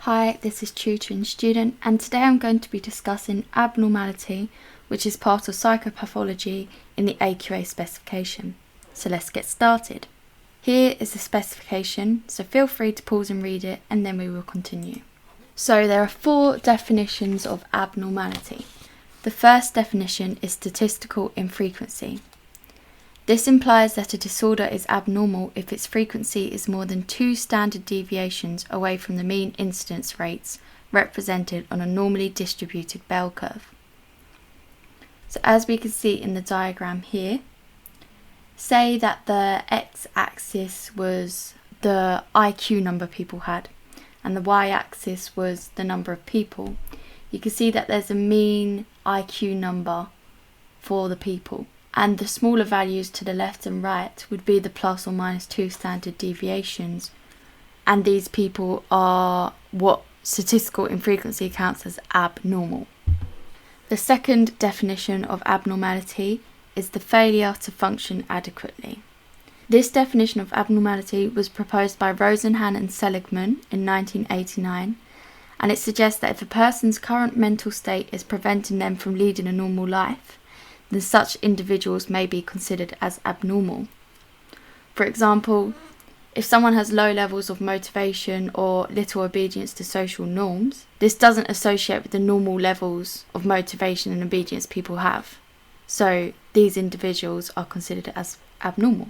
Hi, this is tutoring student, and today I'm going to be discussing abnormality, which is part of psychopathology in the AQA specification. So let's get started. Here is the specification, so feel free to pause and read it, and then we will continue. So there are 4 definitions of abnormality. The first definition is statistical infrequency. This implies that a disorder is abnormal if its frequency is more than 2 standard deviations away from the mean incidence rates represented on a normally distributed bell curve. So as we can see in the diagram here, say that the x-axis was the IQ number people had and the y-axis was the number of people. You can see that there's a mean IQ number for the people. And the smaller values to the left and right would be the plus or minus 2 standard deviations. And these people are what statistical infrequency counts as abnormal. The second definition of abnormality is the failure to function adequately. This definition of abnormality was proposed by Rosenhan and Seligman in 1989, and it suggests that if a person's current mental state is preventing them from leading a normal life, then such individuals may be considered as abnormal. For example, if someone has low levels of motivation or little obedience to social norms, this doesn't associate with the normal levels of motivation and obedience people have. So these individuals are considered as abnormal.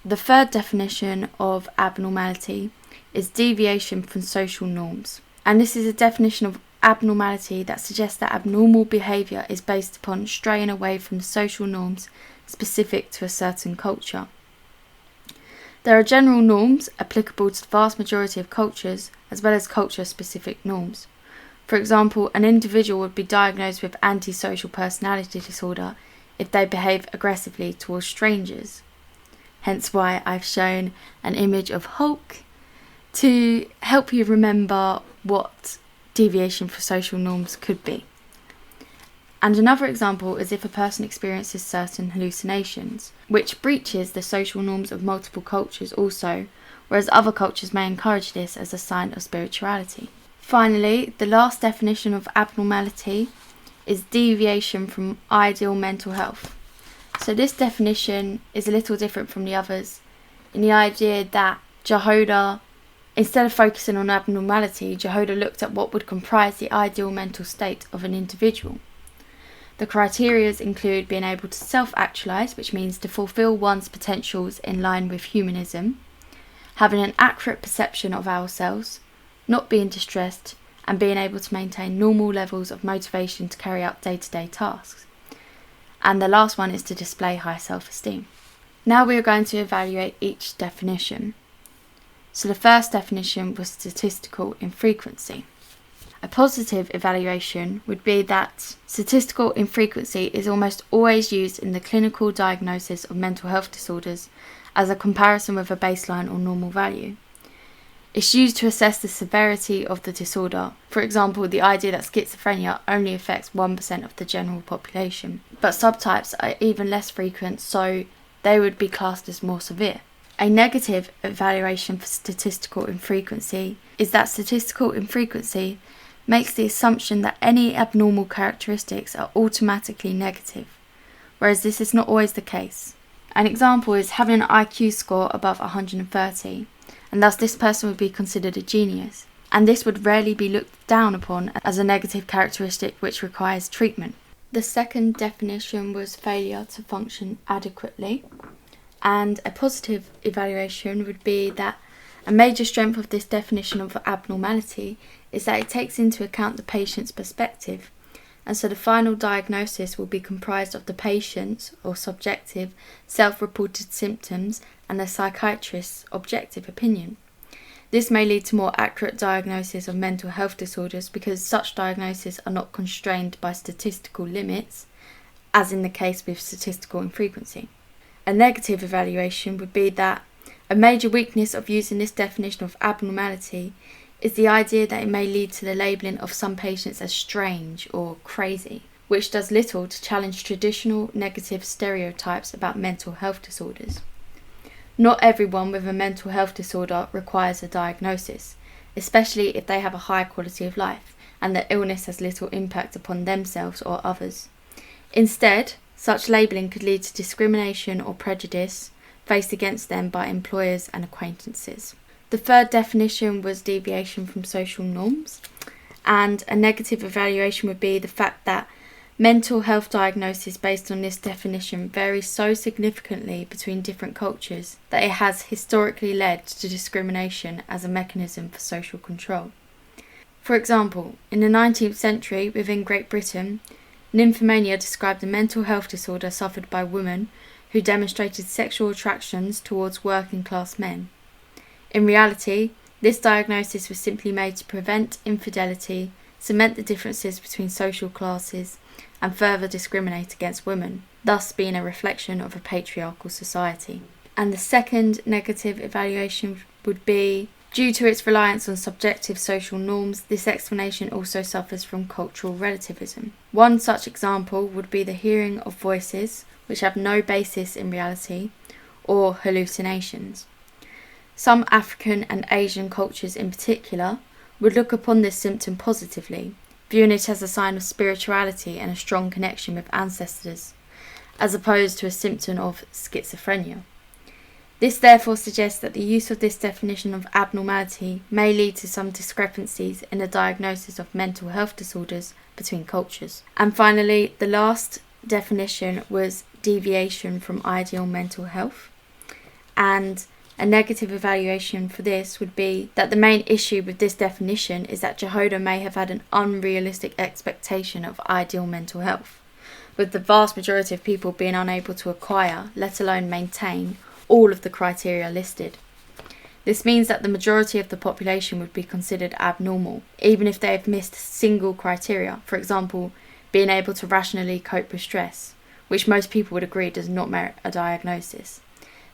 The third definition of abnormality is deviation from social norms. And this is a definition of abnormality that suggests that abnormal behaviour is based upon straying away from the social norms specific to a certain culture. There are general norms applicable to the vast majority of cultures, as well as culture-specific norms. For example, an individual would be diagnosed with antisocial personality disorder if they behave aggressively towards strangers. Hence why I've shown an image of Hulk to help you remember what deviation for social norms could be. And another example is if a person experiences certain hallucinations, which breaches the social norms of multiple cultures also, whereas other cultures may encourage this as a sign of spirituality. Finally, the last definition of abnormality is deviation from ideal mental health. So this definition is a little different from the others in the idea that Jehoda, instead of focusing on abnormality, Jehoda looked at what would comprise the ideal mental state of an individual. The criteria include being able to self-actualize, which means to fulfill one's potentials in line with humanism, having an accurate perception of ourselves, not being distressed, and being able to maintain normal levels of motivation to carry out day-to-day tasks. And the last one is to display high self-esteem. Now we are going to evaluate each definition. So the first definition was statistical infrequency. A positive evaluation would be that statistical infrequency is almost always used in the clinical diagnosis of mental health disorders as a comparison with a baseline or normal value. It's used to assess the severity of the disorder. For example, the idea that schizophrenia only affects 1% of the general population, but subtypes are even less frequent, so they would be classed as more severe. A negative evaluation for statistical infrequency is that statistical infrequency makes the assumption that any abnormal characteristics are automatically negative, whereas this is not always the case. An example is having an IQ score above 130, and thus this person would be considered a genius, and this would rarely be looked down upon as a negative characteristic which requires treatment. The second definition was failure to function adequately. And a positive evaluation would be that a major strength of this definition of abnormality is that it takes into account the patient's perspective, and so the final diagnosis will be comprised of the patient's or subjective self-reported symptoms and the psychiatrist's objective opinion. This may lead to more accurate diagnosis of mental health disorders because such diagnoses are not constrained by statistical limits, as in the case with statistical infrequency. A negative evaluation would be that a major weakness of using this definition of abnormality is the idea that it may lead to the labelling of some patients as strange or crazy, which does little to challenge traditional negative stereotypes about mental health disorders. Not everyone with a mental health disorder requires a diagnosis, especially if they have a high quality of life and their illness has little impact upon themselves or others. Instead, such labelling could lead to discrimination or prejudice faced against them by employers and acquaintances. The third definition was deviation from social norms, and a negative evaluation would be the fact that mental health diagnosis based on this definition varies so significantly between different cultures that it has historically led to discrimination as a mechanism for social control. For example, in the 19th century within Great Britain, nymphomania described a mental health disorder suffered by women who demonstrated sexual attractions towards working class men. In reality, this diagnosis was simply made to prevent infidelity, cement the differences between social classes, and further discriminate against women, thus being a reflection of a patriarchal society. And the second negative evaluation would be, due to its reliance on subjective social norms, this explanation also suffers from cultural relativism. One such example would be the hearing of voices which have no basis in reality, or hallucinations. Some African and Asian cultures in particular would look upon this symptom positively, viewing it as a sign of spirituality and a strong connection with ancestors, as opposed to a symptom of schizophrenia. This therefore suggests that the use of this definition of abnormality may lead to some discrepancies in the diagnosis of mental health disorders between cultures. And finally, the last definition was deviation from ideal mental health, and a negative evaluation for this would be that the main issue with this definition is that Jehoda may have had an unrealistic expectation of ideal mental health, with the vast majority of people being unable to acquire, let alone maintain, all of the criteria listed. This means that the majority of the population would be considered abnormal, even if they have missed single criteria, for example, being able to rationally cope with stress, which most people would agree does not merit a diagnosis.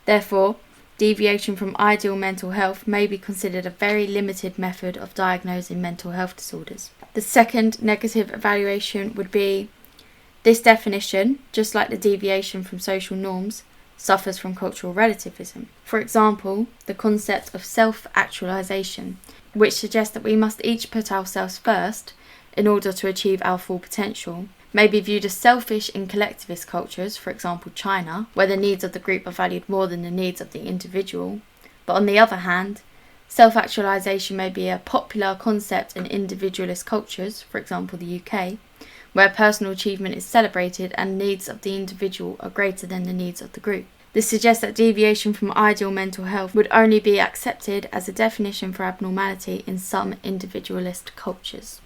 Therefore, deviation from ideal mental health may be considered a very limited method of diagnosing mental health disorders. The second negative evaluation would be, this definition, just like the deviation from social norms, suffers from cultural relativism. For example, the concept of self-actualization, which suggests that we must each put ourselves first in order to achieve our full potential, may be viewed as selfish in collectivist cultures, for example China, where the needs of the group are valued more than the needs of the individual. But on the other hand, self-actualization may be a popular concept in individualist cultures, for example the UK, where personal achievement is celebrated and needs of the individual are greater than the needs of the group. This suggests that deviation from ideal mental health would only be accepted as a definition for abnormality in some individualist cultures.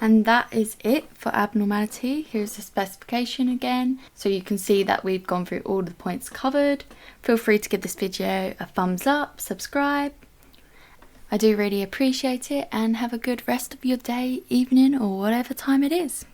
And that is it for abnormality. Here's the specification again, so you can see that we've gone through all the points covered. Feel free to give this video a thumbs up, subscribe. I do really appreciate it, and have a good rest of your day, evening, or whatever time it is.